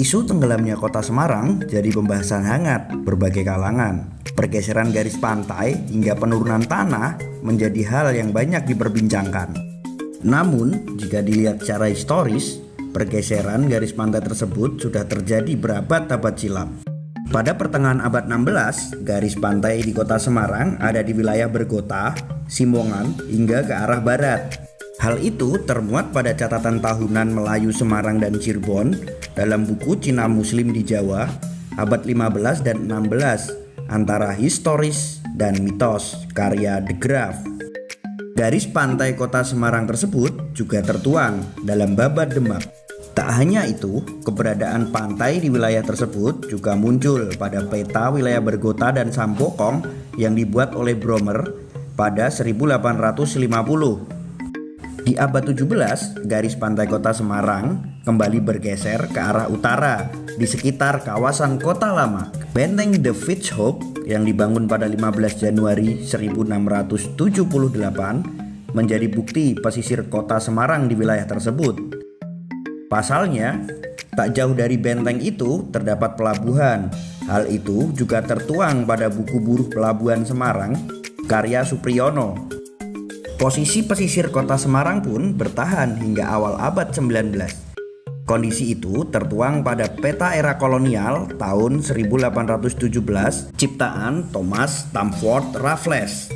Isu tenggelamnya kota Semarang jadi pembahasan hangat berbagai kalangan. Pergeseran garis pantai hingga penurunan tanah menjadi hal yang banyak diperbincangkan. Namun, jika dilihat secara historis, pergeseran garis pantai tersebut sudah terjadi berabad-abad silam. Pada pertengahan abad 16, garis pantai di kota Semarang ada di wilayah Bergota, Simongan, hingga ke arah barat. Hal itu termuat pada catatan tahunan Melayu Semarang dan Cirebon dalam buku Cina Muslim di Jawa abad 15 dan 16 antara historis dan mitos karya De Graaf. Garis pantai kota Semarang tersebut juga tertuang dalam Babad Demak. Tak hanya itu, keberadaan pantai di wilayah tersebut juga muncul pada peta wilayah Bergota dan Sampokong yang dibuat oleh Bromer pada 1850. Di abad 17, garis pantai kota Semarang kembali bergeser ke arah utara di sekitar kawasan Kota Lama. Benteng The Fitzhope yang dibangun pada 15 Januari 1678 menjadi bukti pesisir kota Semarang di wilayah tersebut. Pasalnya, tak jauh dari benteng itu terdapat pelabuhan. Hal itu juga tertuang pada buku Buruh Pelabuhan Semarang karya Supriyono. Posisi pesisir kota Semarang pun bertahan hingga awal abad 19. Kondisi itu tertuang pada peta era kolonial tahun 1817 ciptaan Thomas Stamford Raffles.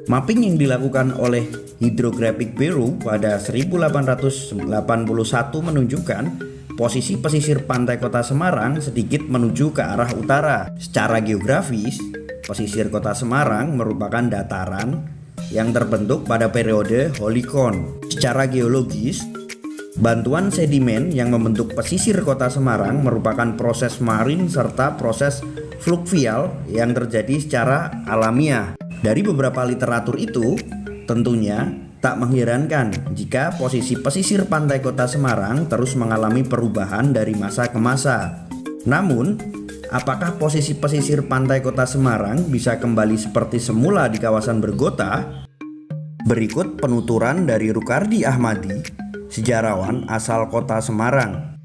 Mapping yang dilakukan oleh Hydrographic Bureau pada 1881 menunjukkan posisi pesisir pantai kota Semarang sedikit menuju ke arah utara. Secara geografis, pesisir kota Semarang merupakan dataran yang terbentuk pada periode Holikon. Secara geologis, bantuan sedimen yang membentuk pesisir kota Semarang merupakan proses marin serta proses flukvial yang terjadi secara alamiah. Dari beberapa literatur itu, tentunya tak mengherankan jika posisi pesisir pantai kota Semarang terus mengalami perubahan dari masa ke masa. Namun, apakah posisi pesisir pantai kota Semarang bisa kembali seperti semula di kawasan Bergota? Berikut penuturan dari Rukardi Ahmadi, sejarawan asal kota Semarang.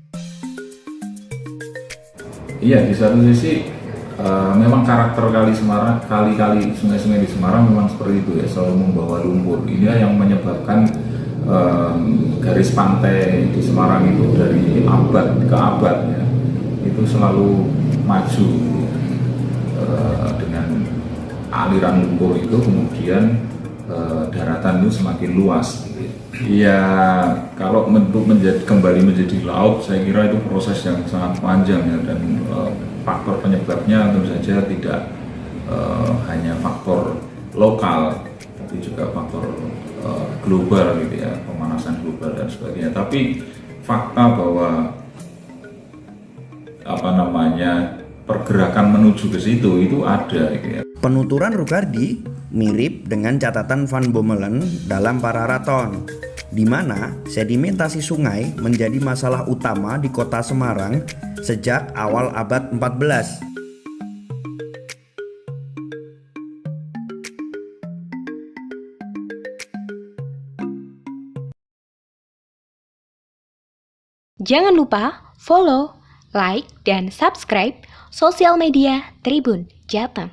Iya, di satu sisi memang karakter kali Semarang, kali-kali sungai-sungai di Semarang memang seperti itu ya, selalu membawa lumpur. Ini yang menyebabkan garis pantai di Semarang itu dari abad ke abad ya, itu selalu maju dengan aliran lumpur itu, kemudian daratan itu semakin luas. Ya, kalau kembali menjadi laut, saya kira itu proses yang sangat panjang ya, dan faktor penyebabnya tentu saja tidak hanya faktor lokal, tapi juga faktor global gitu ya, pemanasan global dan sebagainya. Tapi fakta bahwa pergerakan menuju ke situ itu ada gitu ya. Penuturan Rukardi mirip dengan catatan Van Bommelen dalam Pararaton, di mana sedimentasi sungai menjadi masalah utama di kota Semarang sejak awal abad 14. Jangan lupa follow, like, dan subscribe sosial media Tribun Jateng.